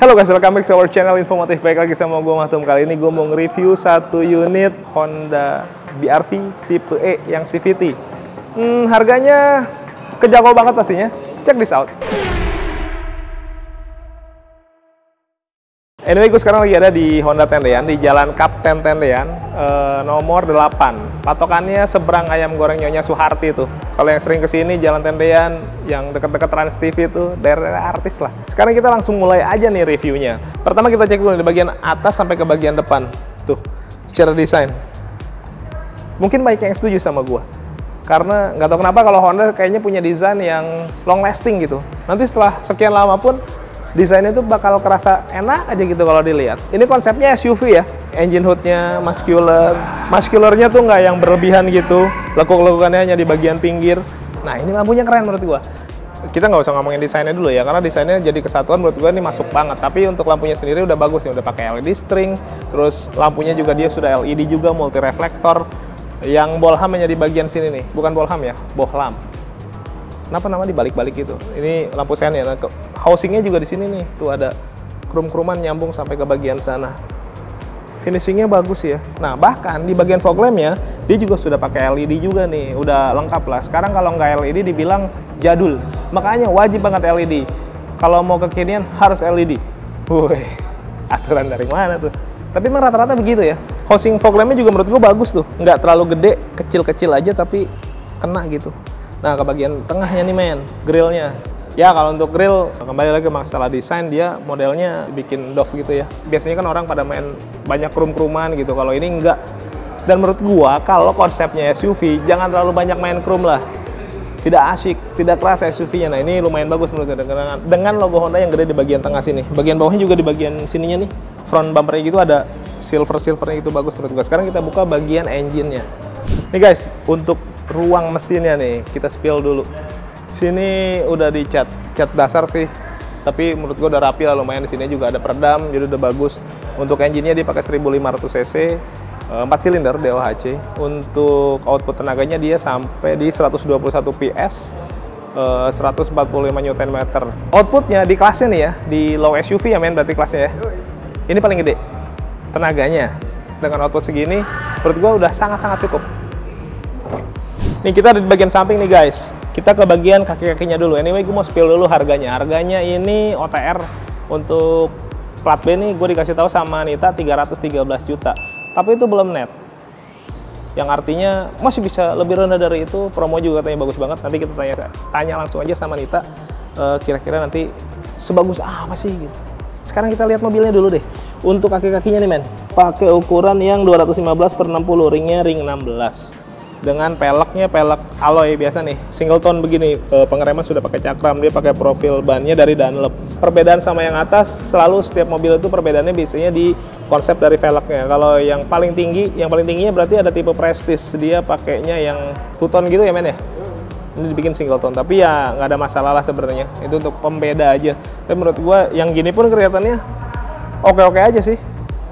Halo guys, welcome back to our channel Infomotif. Baik lagi sama gue Mahtum. Kali ini gue mau nge-review satu unit Honda BR-V tipe E yang CVT. Harganya kejangkau banget pastinya. Check this out. Anyway, gue sekarang lagi ada di Honda Tendean, di Jalan Kapten Tendean, nomor 8. Patokannya seberang ayam goreng Nyonya Suharti tuh. Kalau yang sering kesini Jalan Tendean, yang deket-deket Trans TV itu, daerah artis lah. Sekarang kita langsung mulai aja nih reviewnya. Pertama kita cek dulu di bagian atas sampai ke bagian depan. Tuh, secara desain. Mungkin banyak yang setuju sama gue. Karena nggak tahu kenapa kalau Honda kayaknya punya desain yang long lasting gitu. Nanti setelah sekian lama pun, desainnya itu bakal kerasa enak aja gitu kalau dilihat. Ini konsepnya SUV ya. Engine hoodnya muscular. Muscularnya tuh nggak yang berlebihan gitu. Lekuk-lekukannya hanya di bagian pinggir. Nah, ini lampunya keren menurut gua. Kita nggak usah ngomongin desainnya dulu ya, karena desainnya jadi kesatuan menurut gua ini masuk banget. Tapi untuk lampunya sendiri udah bagus nih, udah pakai LED string. Terus lampunya juga dia sudah LED juga, multi reflektor. Yang bolham hanya di bagian sini nih. Bukan bolham ya, bohlam. Kenapa nama dibalik-balik gitu? Ini lampu sen ya. Nah, housingnya juga di sini nih. Tuh ada krum-kruman nyambung sampai ke bagian sana. Finishingnya bagus ya. Nah, bahkan di bagian fog lampnya dia juga sudah pakai LED juga nih. Udah lengkap lah. Sekarang kalau nggak LED dibilang jadul. Makanya wajib banget LED. Kalau mau kekinian harus LED. Woi, aturan dari mana tuh? Tapi memang rata-rata begitu ya. Housing fog lampnya juga menurut gue bagus tuh. Nggak terlalu gede, kecil-kecil aja tapi kena gitu. Nah, ke bagian tengahnya nih men, grillnya. Ya, kalau untuk grill, kembali lagi masalah desain, dia modelnya bikin doff gitu ya. Biasanya kan orang pada main banyak krum-kruman gitu, kalau ini enggak. Dan menurut gua, kalau konsepnya SUV, jangan terlalu banyak main krum lah. Tidak asyik, tidak keras SUV-nya. Nah, ini lumayan bagus menurut gue, dengan logo Honda yang gede di bagian tengah sini. Bagian bawahnya juga di bagian sininya nih, front bumpernya gitu ada silver-silvernya gitu, bagus menurut gua. Sekarang kita buka bagian engine-nya. Nih guys, untuk ruang mesinnya nih, kita spill dulu. Sini udah dicat, cat dasar sih, tapi menurut gua udah rapi lah, lumayan. Di sini juga ada peredam, jadi udah bagus. Untuk engine-nya dia pakai 1500 cc, 4 silinder DOHC. Untuk output tenaganya dia sampai di 121 PS, 145 Nm. Outputnya di kelasnya nih ya, di low SUV ya men, berarti kelasnya ya. Ini paling gede tenaganya. Dengan output segini, menurut gua udah sangat-sangat cukup. Nih kita di bagian samping nih guys. Kita ke bagian kaki-kakinya dulu. Anyway, gue mau spill dulu harganya. Harganya ini OTR untuk plat B nih gue dikasih tahu sama Nita 313 juta. Tapi itu belum net. Yang artinya masih bisa lebih rendah dari itu. Promo juga katanya bagus banget. Nanti kita tanya langsung aja sama Nita. Kira-kira nanti sebagus apa sih gitu. Sekarang kita lihat mobilnya dulu deh. Untuk kaki-kakinya nih men, pakai ukuran yang 215/60, ringnya ring 16. Dengan peleknya pelek alloy biasa nih, single tone begini. Pengereman sudah pakai cakram, dia pakai profil bannya dari Dunlop. Perbedaan sama yang atas, selalu setiap mobil itu perbedaannya biasanya di konsep dari velgnya. Kalau yang paling tingginya berarti ada tipe Prestige, dia pakainya yang two tone gitu ya men ya. Ini dibikin single tone, tapi ya nggak ada masalah lah sebenarnya. Itu untuk pembeda aja. Tapi menurut gua yang gini pun kelihatannya oke-oke aja sih.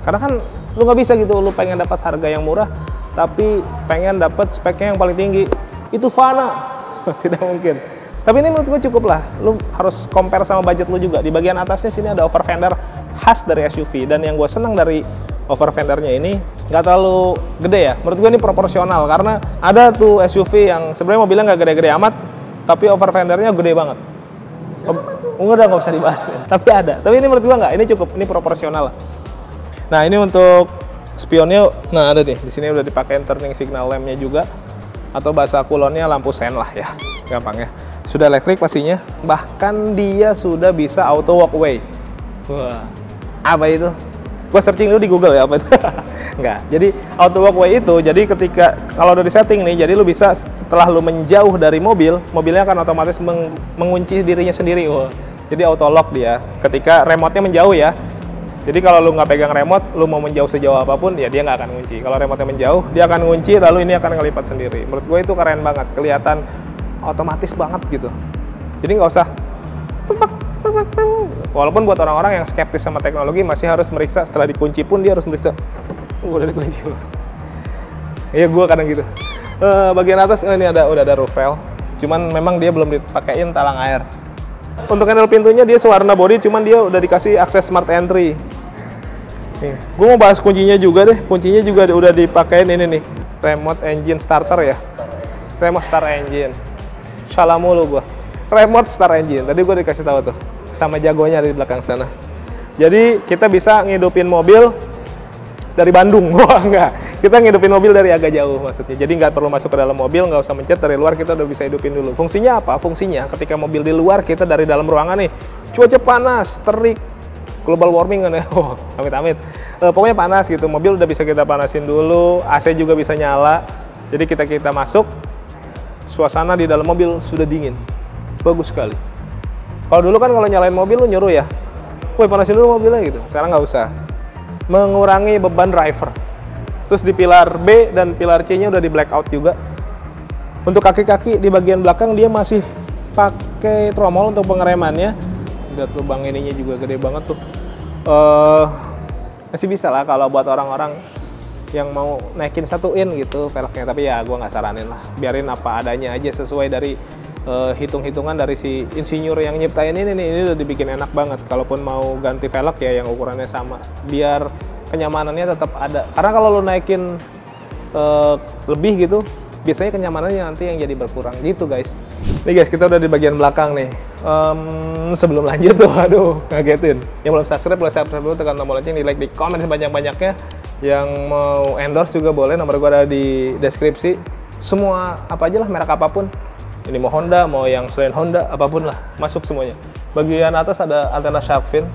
Karena kan lu nggak bisa gitu, lu pengen dapat harga yang murah tapi pengen dapat speknya yang paling tinggi, itu fana. Tidak mungkin. Tapi ini menurut gue cukup lah. Lu harus compare sama budget lu juga. Di bagian atasnya sini ada over fender khas dari SUV, dan yang gue senang dari over fendernya ini nggak terlalu gede ya. Menurut gue ini proporsional, karena ada tuh SUV yang sebenarnya mobilnya nggak gede-gede amat tapi over fendernya gede banget. Udah nggak usah dibahas ya. Tapi ada. Tapi ini menurut gue nggak. Ini cukup. Ini proporsional lah. Nah, ini untuk spionnya, nah ada deh, di sini udah dipakai turning signal lampnya juga, atau bahasa kulonnya lampu sen lah ya, gampang ya. Sudah elektrik pastinya, bahkan dia sudah bisa auto walkway. Wah, apa itu? Gue searching dulu di Google ya apa itu. Enggak, jadi auto walkway itu, jadi ketika kalau udah di setting nih, jadi lu bisa setelah lu menjauh dari mobil, mobilnya akan otomatis mengunci dirinya sendiri. Wah, jadi auto lock dia, ketika remote-nya menjauh ya. Jadi kalau lu nggak pegang remote, lu mau menjauh sejauh apapun, ya dia nggak akan ngunci. Kalau remote-nya menjauh, dia akan ngunci, lalu ini akan ngelipat sendiri. Menurut gue itu keren banget, kelihatan otomatis banget gitu. Jadi nggak usah walaupun buat orang-orang yang skeptis sama teknologi, masih harus meriksa, setelah dikunci pun dia harus meriksa. Udah dikunci. Iya, gue kadang gitu. Bagian atas ini udah ada roof rail. Cuman memang dia belum dipakein talang air. Untuk handle pintunya dia sewarna body, cuman dia udah dikasih akses smart entry. Nih, gue mau bahas kuncinya juga deh. Kuncinya juga udah dipakein ini nih, remote engine starter ya. Remote start engine. Salah mulu gue. Remote start engine. Tadi gue dikasih tahu tuh sama jagonya di belakang sana. Jadi kita bisa ngidupin mobil dari Bandung. Wah enggak. Kita ngidupin mobil dari agak jauh maksudnya. Jadi nggak perlu masuk ke dalam mobil, nggak usah mencet dari luar, kita udah bisa hidupin dulu. Fungsinya apa? Fungsinya ketika mobil di luar, kita dari dalam ruangan nih, cuaca panas, terik, global warming kan ya. Oh, amit-amit. Pokoknya panas gitu. Mobil udah bisa kita panasin dulu, AC juga bisa nyala. Jadi kita masuk, suasana di dalam mobil sudah dingin. Bagus sekali. Kalau dulu kan kalau nyalain mobil lu nyuruh ya, woi panasin dulu mobilnya gitu. Sekarang nggak usah. Mengurangi beban driver. Terus di pilar B dan pilar C-nya udah di blackout juga. Untuk kaki-kaki di bagian belakang dia masih pakai tromol untuk pengeremannya. Lihat lubang ininya juga gede banget tuh. Masih bisa lah kalau buat orang-orang yang mau naikin satuin gitu velgnya. Tapi ya gue nggak saranin lah. Biarin apa adanya aja sesuai dari hitung-hitungan dari si insinyur yang nyiptain ini nih. Ini udah dibikin enak banget. Kalaupun mau ganti velg ya yang ukurannya sama. Biar kenyamanannya tetap ada. Karena kalau lo naikin lebih gitu, biasanya kenyamanannya nanti yang jadi berkurang gitu guys. Nih guys, kita udah di bagian belakang nih. Sebelum lanjut tuh, aduh ngagetin. Yang belum subscribe, boleh subscribe dulu, tekan tombol lonceng, di like, di komen sebanyak-banyaknya. Yang mau endorse juga boleh, nomor gue ada di deskripsi. Semua apa aja lah, merek apapun. Ini mau Honda, mau yang selain Honda, apapun lah, masuk semuanya. Bagian atas ada antena shark fin,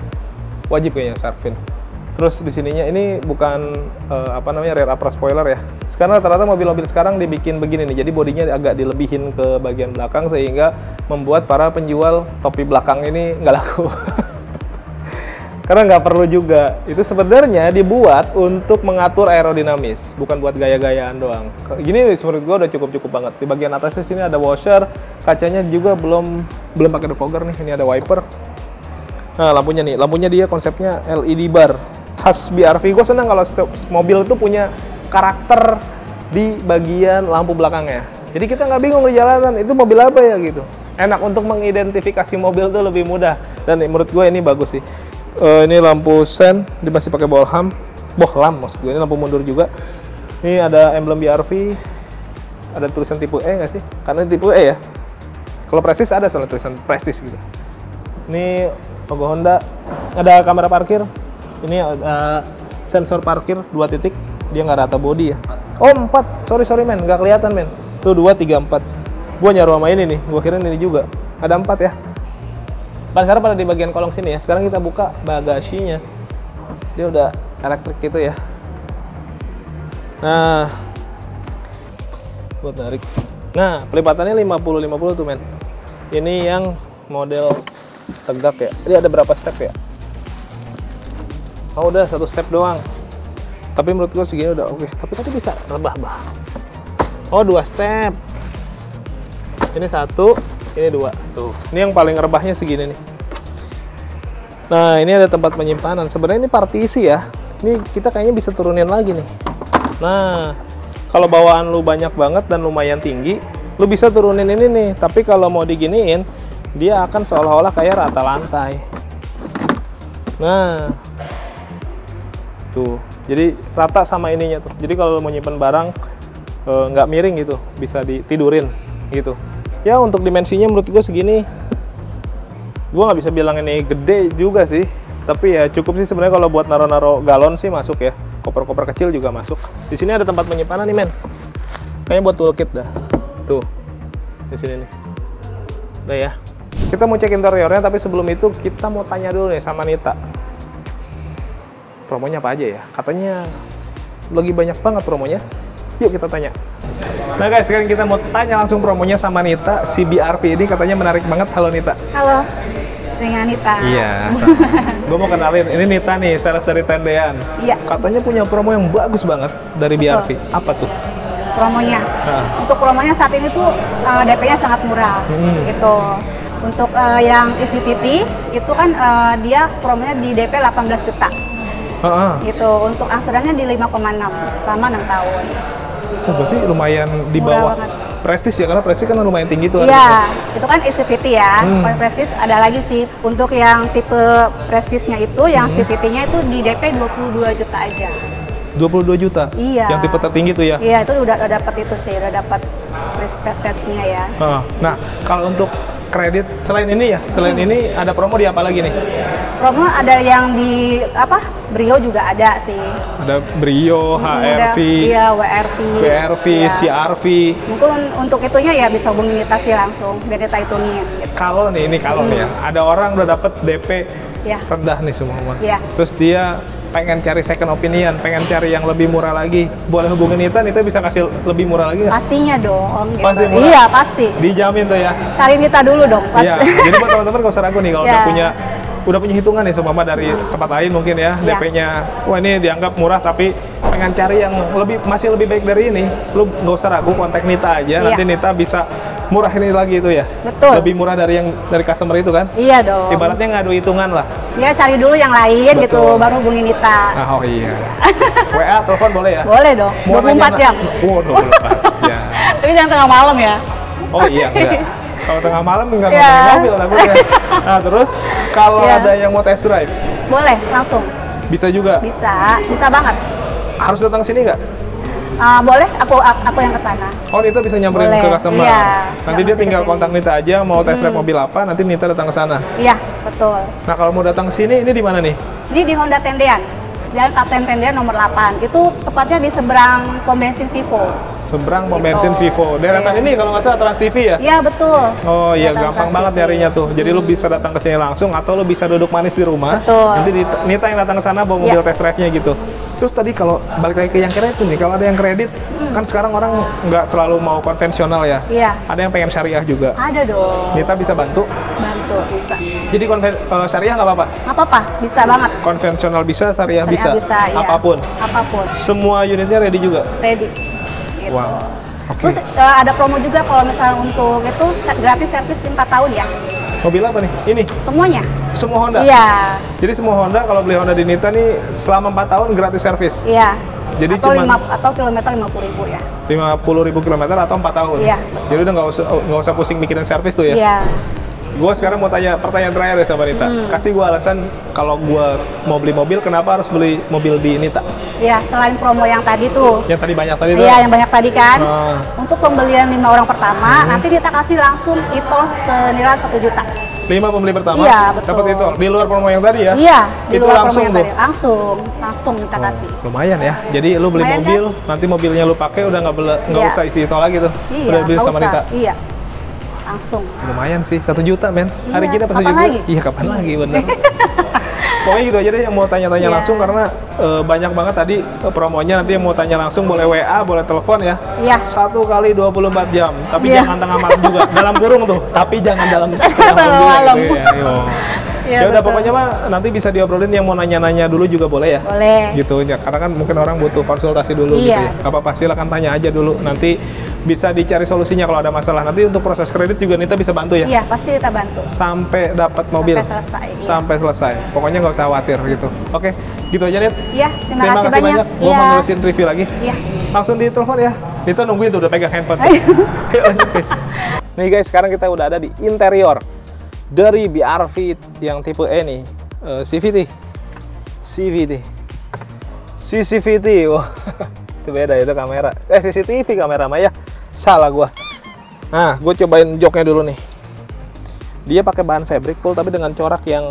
wajib kayaknya shark fin. Terus di sininya ini bukan rear upper spoiler ya. Sekarang rata-rata mobil-mobil sekarang dibikin begini nih. Jadi bodinya agak dilebihin ke bagian belakang sehingga membuat para penjual topi belakang ini nggak laku. Karena nggak perlu juga. Itu sebenarnya dibuat untuk mengatur aerodinamis, bukan buat gaya-gayaan doang. Gini menurut gue udah cukup banget. Di bagian atasnya sini ada washer, kacanya juga belum pakai defogger nih. Ini ada wiper. Nah lampunya nih, lampunya dia konsepnya LED bar. Khas BRV, gue senang kalau mobil itu punya karakter di bagian lampu belakangnya. Jadi kita nggak bingung di jalanan, itu mobil apa ya gitu. Enak untuk mengidentifikasi mobil tuh lebih mudah. Dan menurut gue ini bagus sih. Ini lampu sen, dia masih pakai bohlam maksud gue. Ini lampu mundur juga. Ini ada emblem BRV, ada tulisan tipe E nggak sih? Karena tipe E ya. Kalau Prestige ada soalnya tulisan Prestige gitu. Ini logo Honda, ada kamera parkir. Ini ada sensor parkir 2 titik, dia nggak rata body ya. Oh 4, sorry men, nggak kelihatan men. Tuh 2, 3, 4. Gua nyaru sama ini nih, gua kira ini juga. Ada 4 ya. Sekarang pada di bagian kolong sini ya. Sekarang kita buka bagasinya. Dia udah elektrik gitu ya. Nah, buat narik. Nah, pelipatannya 50-50 tuh men. Ini yang model tegak ya. Jadi ada berapa step ya? Oh udah 1 step doang. Tapi menurut gue segini udah oke. Tapi tadi bisa rebah-bah. Oh 2 step. Ini 1, ini 2. Tuh. Ini yang paling rebahnya segini nih. Nah ini ada tempat penyimpanan. Sebenarnya ini partisi ya. Ini kita kayaknya bisa turunin lagi nih. Nah kalau bawaan lu banyak banget dan lumayan tinggi, lu bisa turunin ini nih. Tapi kalau mau diginiin, dia akan seolah-olah kayak rata lantai. Nah tuh, jadi rata sama ininya tuh. Jadi kalau mau nyimpen barang nggak miring gitu, bisa ditidurin gitu. Ya untuk dimensinya menurut gue segini, gue nggak bisa bilang ini gede juga sih. Tapi ya cukup sih sebenarnya kalau buat naro-naro galon sih masuk ya. Koper-koper kecil juga masuk. Di sini ada tempat penyimpanan nih men. Kayaknya buat toolkit dah. Tuh, di sini nih. Udah ya. Kita mau cek interiornya, tapi sebelum itu kita mau tanya dulu nih sama Nita. Promonya apa aja ya? Katanya lagi banyak banget promonya. Yuk kita tanya. Nah guys, sekarang kita mau tanya langsung promonya sama Nita. Si BRV ini katanya menarik banget. Halo Nita. Halo, dengan Nita. Iya. Gue mau kenalin. Ini Nita nih, sales dari Tendean. Iya. Katanya punya promo yang bagus banget dari BRV. Apa tuh? Promonya. Untuk promonya saat ini tuh DP-nya sangat murah. Gitu. Untuk yang ECVT itu kan dia promonya di DP 18 juta. Gitu. Untuk angsurannya di 5,6 selama 6 tahun. Oh, berarti lumayan di bawah Prestige ya, karena Prestige kan lumayan tinggi tuh. Iya, itu kan CVT ya. Kalau Prestige ada lagi sih. Untuk yang tipe Prestige-nya itu, yang CVT-nya itu di DP 22 juta aja. 22 juta? Iya. Yang tipe tertinggi tuh ya? Iya, itu udah dapat itu sih, udah dapat Prestige-nya ya. Nah, kalau untuk kredit selain ini ya, selain ini ada promo di apa lagi nih? Promo ada yang di apa? Brio juga ada sih. Ada Brio, HRV, iya, WRV, iya. CRV. Mungkin untuk itunya ya bisa hubungi Nita sih langsung, biar Nita hitungin. Gitu. Kalau nih, ini kalau nih ya, ada orang udah dapet DP rendah nih semua. Terus dia pengen cari second opinion, pengen cari yang lebih murah lagi, boleh hubungin Nita bisa kasih lebih murah lagi nggak? Pastinya dong. Gitu. Pasti murah? Iya, pasti. Dijamin tuh ya? Cari Nita dulu dong, pasti. Iya, jadi buat teman-teman gak usah ragu nih, kalau udah punya hitungan nih sama dari tempat lain mungkin ya, DP-nya, wah ini dianggap murah tapi pengen cari yang masih lebih baik dari ini, lu nggak usah ragu, kontak Nita aja, nanti Nita bisa murah ini lagi itu ya. Betul. Lebih murah dari yang dari customer itu kan? Iya dong. Ibaratnya ngadu hitungan lah. Iya, cari dulu yang lain gitu, baru hubungi Nita. Oh iya. WA, telepon boleh ya? Boleh dong. 24 jam. Oh, 24 jam. Tapi jangan tengah malam ya. Oh iya, enggak. Kalau tengah malam nggak mobil takutnya. Nah terus kalau ada yang mau test drive? Boleh, langsung. Bisa juga? Bisa banget. Harus datang sini nggak? Boleh, aku yang kesana. Oh, Nita bisa nyamperin ke customer? Iya. Nanti dia tinggal kontak Nita aja, mau test drive mobil apa, nanti Nita datang ke sana? Iya, betul. Nah kalau mau datang ke sini, ini di mana nih? Ini di Honda Tendean, Jalan Kapten Tendean nomor 8. Itu tepatnya di seberang pom bensin Vivo. Seberang pom bensin Vivo. Deretan ini kalau nggak salah Trans TV ya? Iya, betul. Oh iya, gampang banget nyarinya tuh. Jadi lu bisa datang ke sini langsung atau lu bisa duduk manis di rumah. Betul. Nanti Nita yang datang ke sana bawa mobil test drive-nya gitu. Terus tadi kalau balik lagi ke yang kredit nih, kalau ada yang kredit, kan sekarang orang nggak selalu mau konvensional ya. Iya. Ada yang pengen syariah juga. Ada dong. Nita bisa bantu? Bantu, bisa. Jadi syariah nggak apa-apa? Nggak apa-apa, bisa banget. Konvensional bisa, syariah bisa? Iya. Apapun? Apapun. Semua unitnya ready juga? Ready. Gitu. Wow. Okay. Terus ada promo juga kalau misalnya untuk itu gratis servis 4 tahun ya. Mobil apa nih? Ini? Semuanya. Semua Honda? Iya. Jadi semua Honda kalau beli Honda di Nita nih selama 4 tahun gratis servis? Iya. Jadi atau kilometer 50.000 ya. 50.000 kilometer atau 4 tahun? Iya. Jadi udah nggak usah pusing mikirin servis tuh ya? Iya. Gue sekarang mau tanya pertanyaan terakhir ya sama Nita. Kasih gue alasan kalau gue mau beli mobil, kenapa harus beli mobil di Nita? Ya, selain promo yang tadi tuh. Yang tadi banyak tadi tuh? Iya, yang banyak tadi kan. Untuk pembelian 5 orang pertama, nanti Nita kasih langsung e-tol senilai 1 juta. 5 pembeli pertama? Iya, betul. Dapat e-tol? Di luar promo yang tadi ya? Iya, di itu luar langsung promo yang tuh? tadi. Langsung Nita kasih. Lumayan ya. Jadi lu beli mobil, nanti mobilnya lu pakai udah nggak usah isi e-tol lagi tuh? Iya, udah beli sama Nita? Iya. Langsung. Lumayan sih, 1 juta men. Hari kita pas kapan lagi? Iya, kapan lagi bener. Pokoknya gitu aja deh yang mau tanya-tanya langsung karena banyak banget tadi promonya. Nanti yang mau tanya langsung boleh WA, boleh telepon ya. Iya. 1 kali 24 jam. Tapi jangan tengah malam juga. Dalam kurung tuh. Tapi jangan dalam malam. Ya udah pokoknya mah nanti bisa diobrolin yang mau nanya-nanya dulu juga boleh ya. Boleh. Gitu ya. Karena kan mungkin orang butuh konsultasi dulu gitu ya. Gak apa-apa, silakan tanya aja dulu. Nanti bisa dicari solusinya kalau ada masalah. Nanti untuk proses kredit juga Nita bisa bantu ya? Iya, pasti kita bantu. Sampai dapat mobil? Sampai selesai. Sampai selesai. Pokoknya nggak usah khawatir gitu. Oke, gitu aja Nit. Iya, terima kasih banyak. Gue mau nulisin review lagi. Iya. Langsung di telepon ya. Nita nungguin tuh udah pegang handphone. Nih guys, sekarang kita udah ada di interior dari BRV yang tipe E nih, CVT. Wah, itu beda itu kamera. CCTV kamera mah ya. Salah gua. Nah, gue cobain joknya dulu nih. Dia pakai bahan fabric full tapi dengan corak yang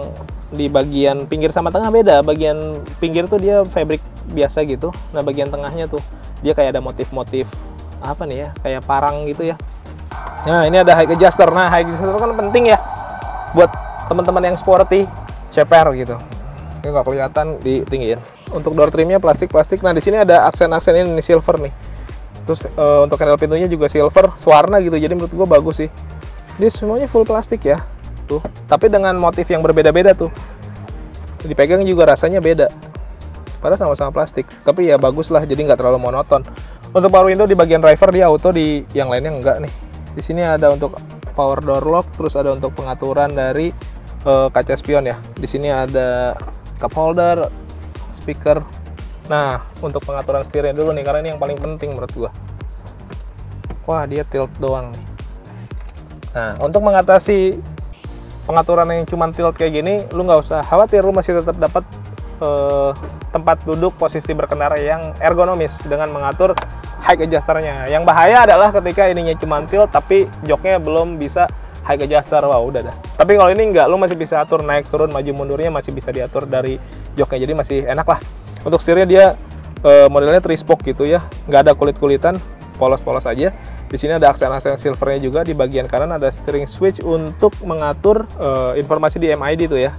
di bagian pinggir sama tengah beda. Bagian pinggir tuh dia fabric biasa gitu. Nah, bagian tengahnya tuh dia kayak ada motif-motif apa nih ya? Kayak parang gitu ya. Nah, ini ada high adjuster. Nah, high adjuster kan penting ya buat teman-teman yang sporty, ceper gitu. Ini nggak kelihatan ditinggiin. Untuk door trimnya plastik-plastik. Nah, di sini ada aksen-aksen ini silver nih. Terus untuk handle pintunya juga silver, sewarna gitu. Jadi menurut gua bagus sih. Dia semuanya full plastik ya. Tuh. Tapi dengan motif yang berbeda-beda tuh. Dipegang juga rasanya beda. Padahal sama-sama plastik. Tapi ya bagus lah, jadi nggak terlalu monoton. Untuk power window di bagian driver dia auto, di yang lainnya enggak nih. Di sini ada untuk power door lock, terus ada untuk pengaturan dari kaca spion ya. Di sini ada cup holder, speaker. Nah, untuk pengaturan setirnya dulu nih, karena ini yang paling penting menurut gua. Wah, dia tilt doang nih. Nah, untuk mengatasi pengaturan yang cuma tilt kayak gini, lu nggak usah khawatir, lu masih tetap dapat tempat duduk posisi berkendara yang ergonomis dengan mengatur high adjusternya. Yang bahaya adalah ketika ininya cuma tilt tapi joknya belum bisa high adjuster. Wah, udah dah. Tapi kalau ini enggak, lu masih bisa atur naik turun maju mundurnya, masih bisa diatur dari joknya, jadi masih enak lah. Untuk setirnya dia modelnya 3-spoke gitu ya, nggak ada kulit-kulitan, polos-polos aja. Di sini ada aksen-aksen silvernya juga. Di bagian kanan ada steering switch untuk mengatur informasi di MID tuh ya.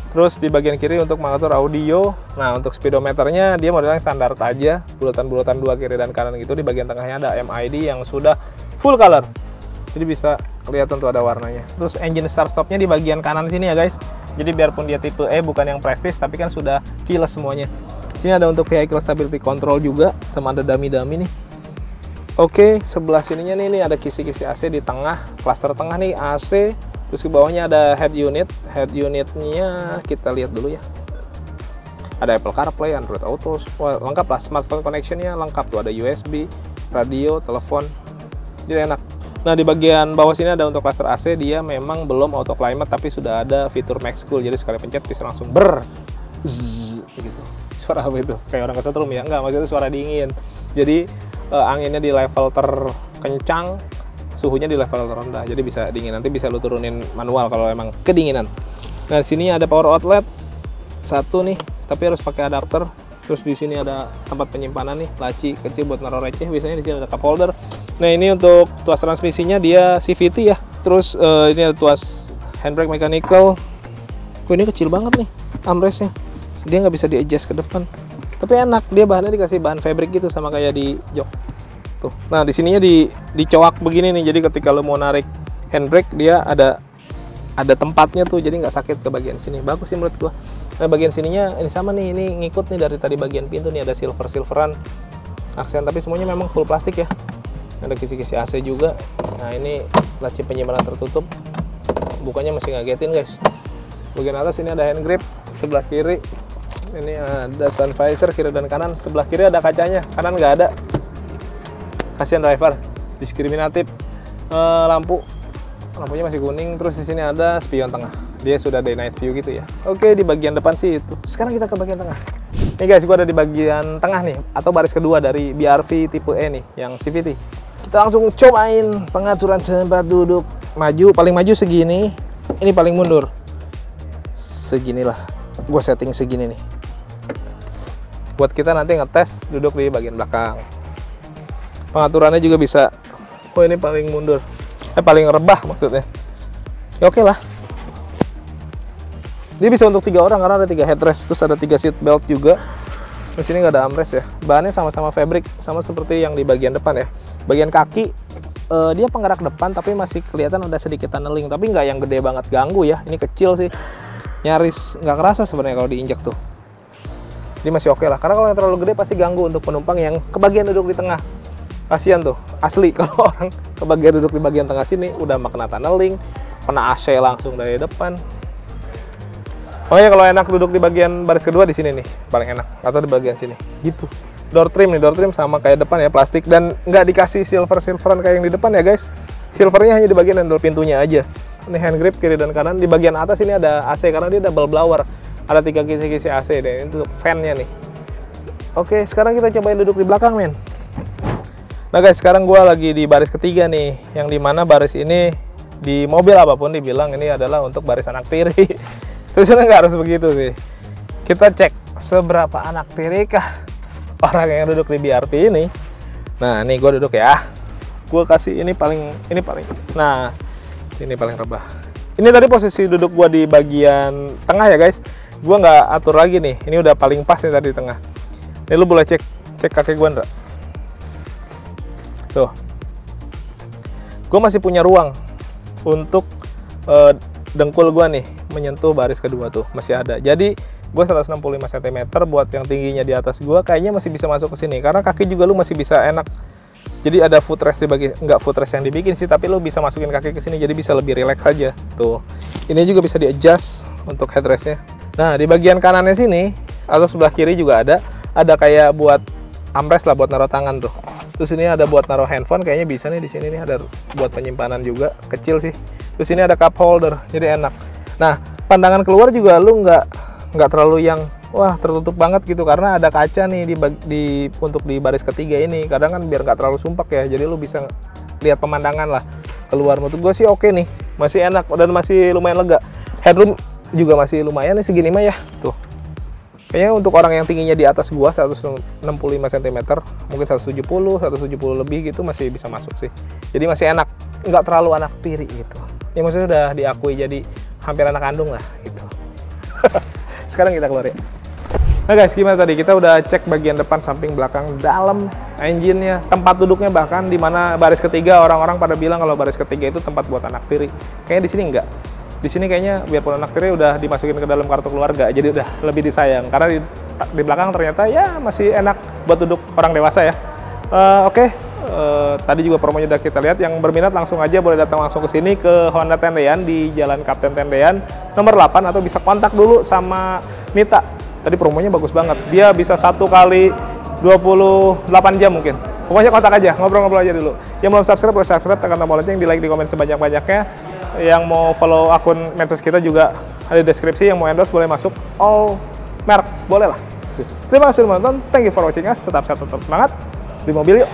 Terus di bagian kiri untuk mengatur audio. Nah, untuk speedometernya dia modelnya standar aja, bulatan-bulatan 2 kiri dan kanan gitu. Di bagian tengahnya ada MID yang sudah full color, jadi bisa kelihatan tuh ada warnanya. Terus engine start stopnya di bagian kanan sini ya guys. Jadi biarpun dia tipe E bukan yang prestige, tapi kan sudah keyless semuanya. Sini ada untuk vehicle stability control juga, sama ada dummy-dummy nih. Oke, sebelah sininya nih, ini ada kisi-kisi AC di tengah, cluster tengah nih AC. Terus ke bawahnya ada head unit. Head unitnya kita lihat dulu ya. Ada Apple CarPlay, Android Auto, wah, lengkap lah. Smartphone connectionnya lengkap tuh, ada USB, radio, telepon. Jadi enak. Nah, di bagian bawah sini ada untuk cluster AC, dia memang belum auto climate tapi sudah ada fitur Max Cool. Jadi sekali pencet bisa langsung gitu. Suara apa itu? Kayak orang kesetrum ya? Enggak, maksudnya suara dingin. Jadi anginnya di level terkencang, suhunya di level terendah, jadi bisa dingin. Nanti bisa lu turunin manual kalau emang kedinginan. Nah, sini ada power outlet satu nih, tapi harus pakai adapter. Terus di sini ada tempat penyimpanan nih, laci kecil buat naruh receh. Biasanya di sini ada cup holder. Nah, ini untuk tuas transmisinya dia CVT ya. Terus ini ada tuas handbrake mechanical. Ini kecil banget nih armrestnya. Dia nggak bisa di adjust ke depan. Tapi enak, dia bahannya dikasih bahan fabric gitu sama kayak di jok. Tuh. Nah, di sininya dicowak begini nih. Jadi ketika lo mau narik handbrake, dia ada tempatnya tuh, jadi nggak sakit ke bagian sini. Bagus sih menurut gua. Nah, bagian sininya ini sama nih, ini ngikut nih dari tadi bagian pintu nih, ada silveran aksen, tapi semuanya memang full plastik ya. Ada kisi-kisi AC juga. Nah, ini laci penyimpanan tertutup. Bukanya masih ngagetin guys. Bagian atas ini ada hand grip, sebelah kiri ini ada sun visor kiri dan kanan. Sebelah kiri ada kacanya, kanan nggak ada. Kasihan driver, diskriminatif. Lampunya masih kuning. Terus di sini ada spion tengah, dia sudah day night view gitu ya. Oke, di bagian depan sih itu. Sekarang kita ke bagian tengah. Nih guys, gua ada di bagian tengah nih, atau baris kedua dari BRV tipe E nih, yang CVT. Kita langsung cobain pengaturan tempat duduk. Maju, paling maju segini. Ini paling mundur seginilah. Gua setting segini nih, buat kita nanti ngetes duduk di bagian belakang. Pengaturannya juga bisa. Oh, ini paling mundur, paling rebah maksudnya. Ya oke lah. Dia bisa untuk 3 orang karena ada 3 headrest, terus ada 3 seat belt juga. Di sini nggak ada armrest ya. Bahannya sama-sama fabric, sama seperti yang di bagian depan ya. Bagian kaki dia penggerak depan tapi masih kelihatan ada sedikit tunneling, tapi nggak yang gede banget ganggu ya. Ini kecil sih, nyaris nggak kerasa sebenarnya kalau diinjak tuh. Ini masih oke lah, karena kalau yang terlalu gede pasti ganggu untuk penumpang yang kebagian duduk di tengah. Kasihan tuh, asli kalau orang kebagian duduk di bagian tengah sini udah kena tunneling, kena AC langsung dari depan. Oh ya, kalau enak duduk di bagian baris kedua di sini nih paling enak, atau di bagian sini gitu. Door trim nih, door trim sama kayak depan ya, plastik, dan nggak dikasih silveran kayak yang di depan ya guys. Silvernya hanya di bagian handle pintunya aja. Ini hand grip kiri dan kanan. Di bagian atas ini ada AC karena dia double blower, ada 3 kisi-kisi AC deh. Ini untuk fan-nya nih. Oke, sekarang kita cobain duduk di belakang men. Nah guys, sekarang gua lagi di baris ketiga nih, yang dimana baris ini di mobil apapun dibilang ini adalah untuk baris anak tiri. Terus nggak harus begitu sih. Kita cek seberapa anak tirikah orang yang duduk di BRV ini. Nah, ini gue duduk ya. Gue kasih ini paling. Nah, sini paling rebah. Ini tadi posisi duduk gue di bagian tengah ya guys. Gue nggak atur lagi nih. Ini udah paling pas nih tadi di tengah. Ini lu boleh cek kaki gue nggak? Tuh. Gue masih punya ruang untuk dengkul gue nih menyentuh baris kedua tuh, masih ada. Jadi gue 165 cm buat yang tingginya di atas gue kayaknya masih bisa masuk ke sini, karena kaki juga lu masih bisa enak. Jadi ada footrest dibagi, nggak footrest yang dibikin sih, tapi lu bisa masukin kaki ke sini jadi bisa lebih relax aja tuh. Ini juga bisa di adjust untuk headrestnya. Nah, di bagian kanannya sini atau sebelah kiri juga ada kayak buat armrest lah buat naruh tangan tuh. Terus ini ada buat naruh handphone, kayaknya bisa nih di sini nih, ada buat penyimpanan juga, kecil sih. Terus ini ada cup holder, jadi enak. Nah, pandangan keluar juga lu nggak terlalu yang wah tertutup banget gitu, karena ada kaca nih untuk di baris ketiga ini. Kadang kan biar nggak terlalu sumpek ya, jadi lu bisa lihat pemandangan lah keluar. Menurut gue sih oke nih, masih enak dan masih lumayan lega. Headroom juga masih lumayan nih segini mah ya, tuh. Kayaknya untuk orang yang tingginya di atas gua 165 cm, mungkin 170 lebih gitu masih bisa masuk sih. Jadi masih enak, nggak terlalu anak tiri gitu. Ya maksudnya udah diakui jadi hampir anak kandung lah gitu. Sekarang kita keluar ya. Nah guys, gimana tadi? Kita udah cek bagian depan, samping, belakang, dalam, engine-nya, tempat duduknya, bahkan di mana baris ketiga orang-orang pada bilang kalau baris ketiga itu tempat buat anak tiri. Kayaknya di sini enggak. Di sini kayaknya biarpun anak tiri udah dimasukin ke dalam kartu keluarga, jadi udah lebih disayang. Karena di belakang ternyata ya masih enak buat duduk orang dewasa ya. Oke. Tadi juga promonya udah kita lihat. Yang berminat langsung aja boleh datang langsung ke sini ke Honda Tendean di Jalan Kapten Tendean nomor 8, atau bisa kontak dulu sama Nita. Tadi promonya bagus banget. Dia bisa 1 kali 28 jam mungkin. Pokoknya kontak aja, ngobrol-ngobrol aja dulu. Yang belum subscribe boleh subscribe, tekan tombol lonceng, di like, di komen sebanyak-banyaknya. Yang mau follow akun medsos kita juga ada di deskripsi. Yang mau endorse boleh masuk, all merek boleh lah. Terima kasih sudah menonton, thank you for watching us. Tetap sehat, tetap semangat di mobil yuk.